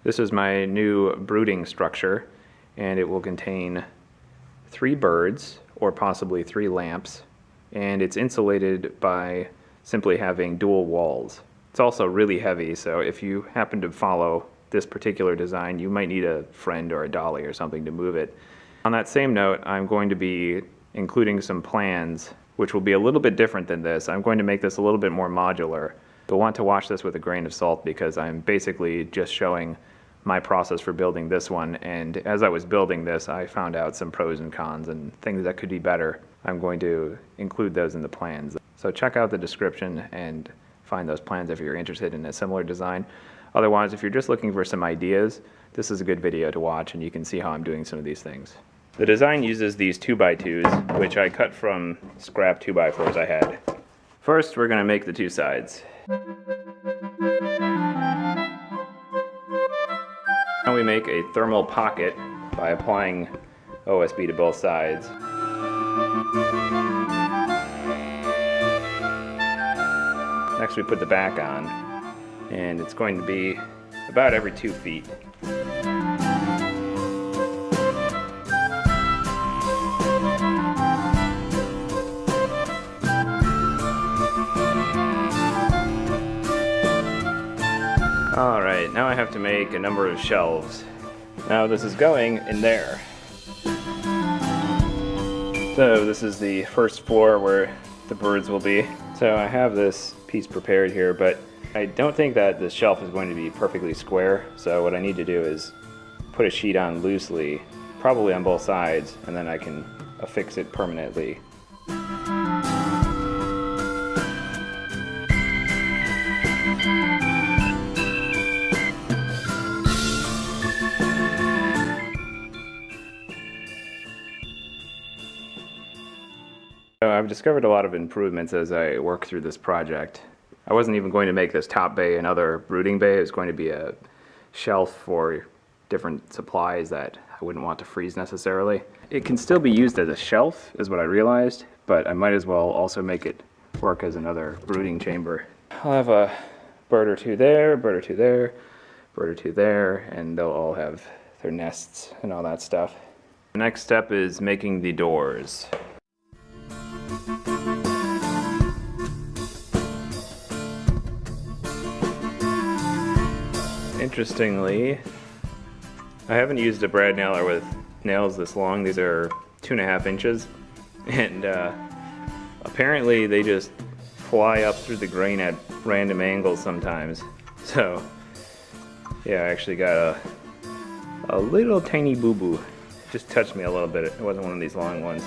This is my new brooding structure, and it will contain 3 birds, or possibly 3 lamps, and it's insulated by simply having dual walls. It's also really heavy, so if you happen to follow this particular design, you might need a friend or a dolly or something to move it. On that same note, I'm going to be including some plans, which will be a little bit different than this. I'm going to make this a little bit more modular. You'll want to watch this with a grain of salt because I'm basically just showing my process for building this one, and as I was building this, I found out some pros and cons and things that could be better. I'm going to include those in the plans. So check out the description and find those plans if you're interested in a similar design. Otherwise, if you're just looking for some ideas, this is a good video to watch and you can see how I'm doing some of these things. The design uses these 2x2s, which I cut from scrap 2x4s I had. First, we're going to make the 2 sides. Now we make a thermal pocket by applying OSB to both sides. Next we put the back on, and it's going to be about every 2 feet. Alright, now I have to make a number of shelves. Now this is going in there. So this is the first floor where the birds will be. So I have this piece prepared here, but I don't think that this shelf is going to be perfectly square. So what I need to do is put a sheet on loosely, probably on both sides, and then I can affix it permanently. I've discovered a lot of improvements as I work through this project. I wasn't even going to make this top bay another brooding bay. It was going to be a shelf for different supplies that I wouldn't want to freeze necessarily. It can still be used as a shelf, is what I realized, but I might as well also make it work as another brooding chamber. I'll have a bird or 2 there, bird or 2 there, bird or 2 there, and they'll all have their nests and all that stuff. The next step is making the doors. Interestingly, I haven't used a brad nailer with nails this long. These are 2.5 inches, and apparently they just fly up through the grain at random angles sometimes. So yeah, I actually got a little tiny boo-boo. Just touched me a little bit. It wasn't one of these long ones,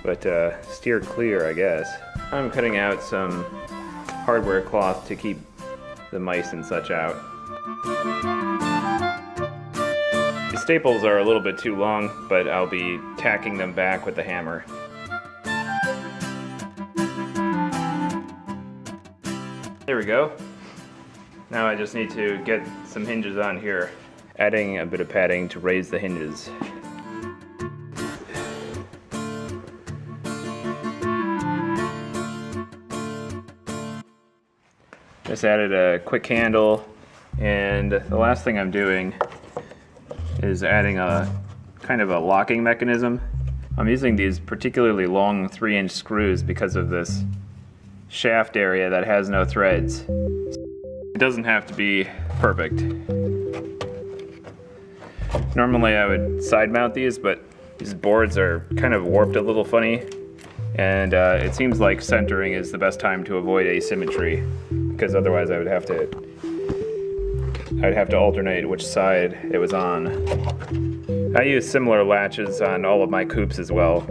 but steer clear, I guess. I'm cutting out some hardware cloth to keep the mice and such out. The staples are a little bit too long, but I'll be tacking them back with the hammer. There we go. Now I just need to get some hinges on here, adding a bit of padding to raise the hinges. Just added a quick handle, and the last thing I'm doing is adding a kind of a locking mechanism. I'm using these particularly long 3-inch screws because of this shaft area that has no threads. It doesn't have to be perfect. Normally I would side mount these, but these boards are kind of warped a little funny, and it seems like centering is the best time to avoid asymmetry, because otherwise I'd have to alternate which side it was on. I use similar latches on all of my coops as well,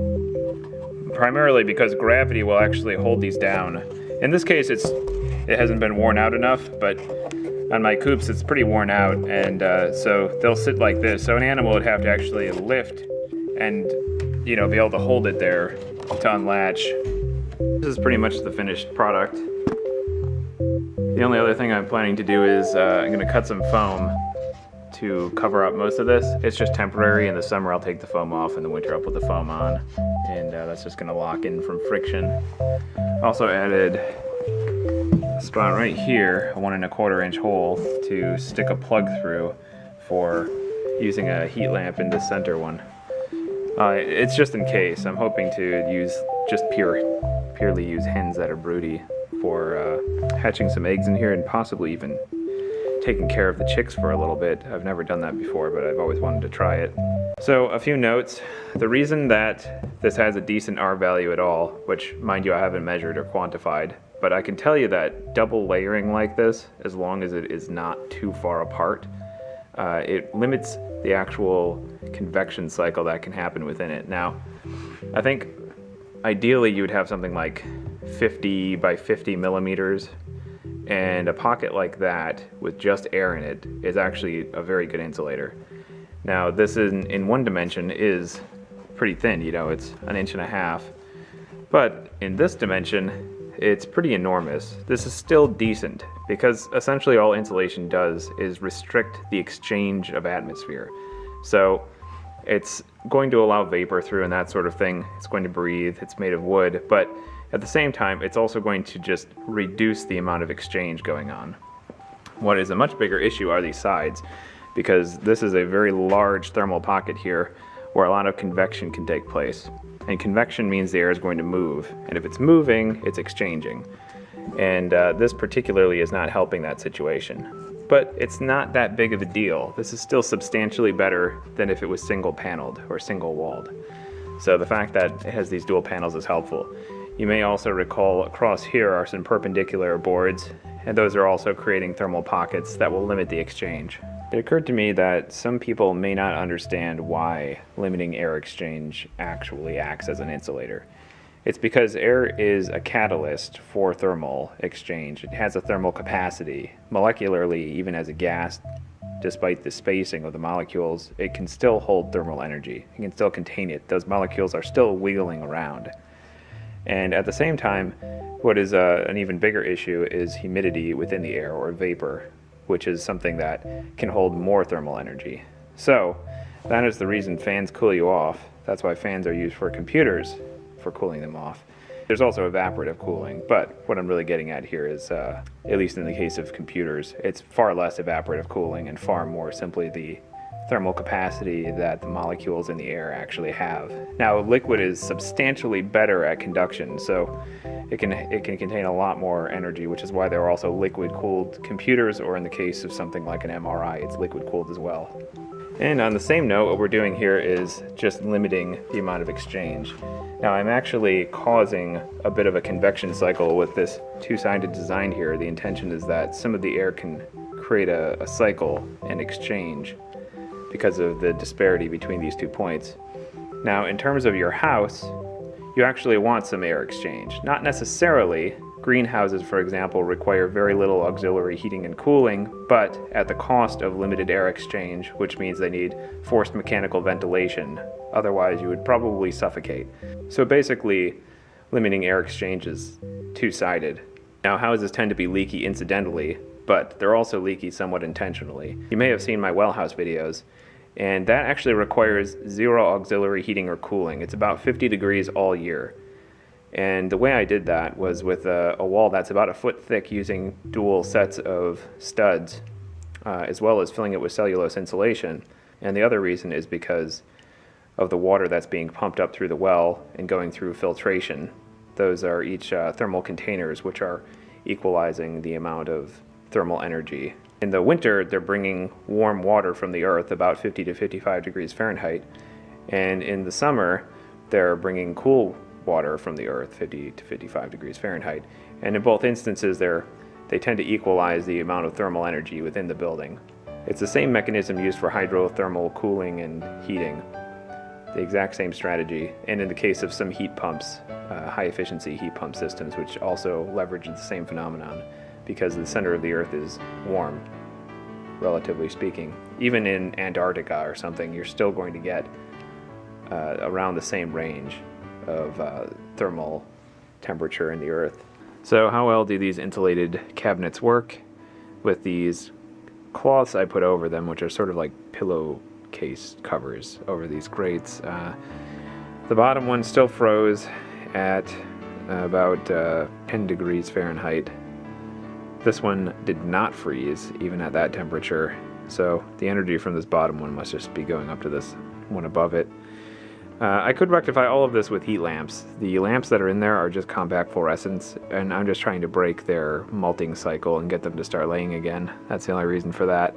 primarily because gravity will actually hold these down. In this case it hasn't been worn out enough, but on my coops it's pretty worn out, and so they'll sit like this. So an animal would have to actually lift and, you know, be able to hold it there to unlatch. This is pretty much the finished product. The only other thing I'm planning to do is I'm going to cut some foam to cover up most of this. It's just temporary. In the summer I'll take the foam off, in the winter I'll put the foam on, and that's just going to lock in from friction. Also added a spot right here, a 1 1/4 inch hole to stick a plug through for using a heat lamp in the center one. It's just in case. I'm hoping to use just purely use hens that are broody for hatching some eggs in here and possibly even taking care of the chicks for a little bit. I've never done that before, but I've always wanted to try it. So a few notes. The reason that this has a decent R value at all, which mind you I haven't measured or quantified, but I can tell you that double layering like this, as long as it is not too far apart, it limits the actual convection cycle that can happen within it. Now, I think ideally you would have something like 50 by 50 millimeters, and a pocket like that with just air in it is actually a very good insulator. Now this in one dimension is pretty thin, you know, it's 1.5 inches, but in this dimension it's pretty enormous. This is still decent because essentially all insulation does is restrict the exchange of atmosphere. So it's going to allow vapor through and that sort of thing. It's going to breathe, it's made of wood, but at the same time, it's also going to just reduce the amount of exchange going on. What is a much bigger issue are these sides, because this is a very large thermal pocket here where a lot of convection can take place. And convection means the air is going to move, and if it's moving, it's exchanging. And this particularly is not helping that situation. But it's not that big of a deal. This is still substantially better than if it was single paneled or single walled. So the fact that it has these dual panels is helpful. You may also recall across here are some perpendicular boards, and those are also creating thermal pockets that will limit the exchange. It occurred to me that some people may not understand why limiting air exchange actually acts as an insulator. It's because air is a catalyst for thermal exchange. It has a thermal capacity. Molecularly, even as a gas, despite the spacing of the molecules, it can still hold thermal energy. It can still contain it. Those molecules are still wiggling around. And at the same time, what is an even bigger issue is humidity within the air, or vapor, which is something that can hold more thermal energy. So that is the reason fans cool you off. That's why fans are used for computers, for cooling them off. There's also evaporative cooling, but what I'm really getting at here is, at least in the case of computers, it's far less evaporative cooling and far more simply the thermal capacity that the molecules in the air actually have. Now, liquid is substantially better at conduction, so it can contain a lot more energy, which is why there are also liquid-cooled computers, or in the case of something like an MRI, it's liquid-cooled as well. And on the same note, what we're doing here is just limiting the amount of exchange. Now, I'm actually causing a bit of a convection cycle with this two-sided design here. The intention is that some of the air can create a cycle and exchange because of the disparity between these 2 points. Now, in terms of your house, you actually want some air exchange. Not necessarily. Greenhouses, for example, require very little auxiliary heating and cooling, but at the cost of limited air exchange, which means they need forced mechanical ventilation. Otherwise, you would probably suffocate. So basically, limiting air exchange is two-sided. Now, houses tend to be leaky incidentally, but they're also leaky somewhat intentionally. You may have seen my well house videos, and that actually requires zero auxiliary heating or cooling. It's about 50 degrees all year. And the way I did that was with a wall that's about 1 foot thick using dual sets of studs, as well as filling it with cellulose insulation. And the other reason is because of the water that's being pumped up through the well and going through filtration. Those are each thermal containers, which are equalizing the amount of thermal energy. In the winter, they're bringing warm water from the earth, about 50 to 55 degrees Fahrenheit. And in the summer, they're bringing cool water from the earth, 50 to 55 degrees Fahrenheit. And in both instances, they tend to equalize the amount of thermal energy within the building. It's the same mechanism used for hydrothermal cooling and heating. The exact same strategy. And in the case of some heat pumps, high-efficiency heat pump systems, which also leverage the same phenomenon, because the center of the earth is warm, relatively speaking. Even in Antarctica or something, you're still going to get around the same range of thermal temperature in the earth. So how well do these insulated cabinets work? With these cloths I put over them, which are sort of like pillowcase covers over these grates. The bottom one still froze at about 10 degrees Fahrenheit. This one did not freeze, even at that temperature, So the energy from this bottom one must just be going up to this one above it. I could rectify all of this with heat lamps. The lamps that are in there are just compact fluorescents, and I'm just trying to break their molting cycle and get them to start laying again. That's the only reason for that.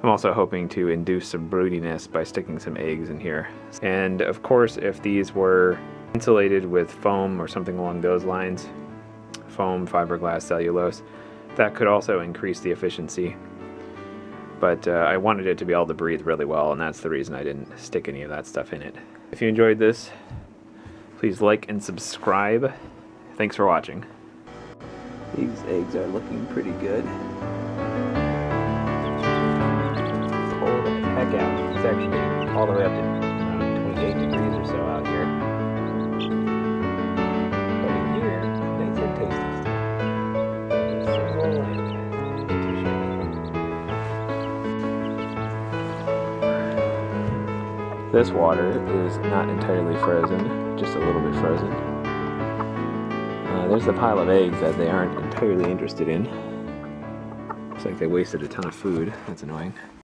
I'm also hoping to induce some broodiness by sticking some eggs in here. And of course, if these were insulated with foam or something along those lines, foam, fiberglass, cellulose, that could also increase the efficiency. But I wanted it to be able to breathe really well, and that's the reason I didn't stick any of that stuff in it. If you enjoyed this, please like and subscribe. Thanks for watching. These eggs are looking pretty good. Cold as heck out. It's actually all the way up to around 28 degrees or so out here. But in here, nice and tasty stuff. Single lamp. This water is not entirely frozen, just a little bit frozen. There's the pile of eggs that they aren't entirely interested in. Looks like they wasted a ton of food. That's annoying.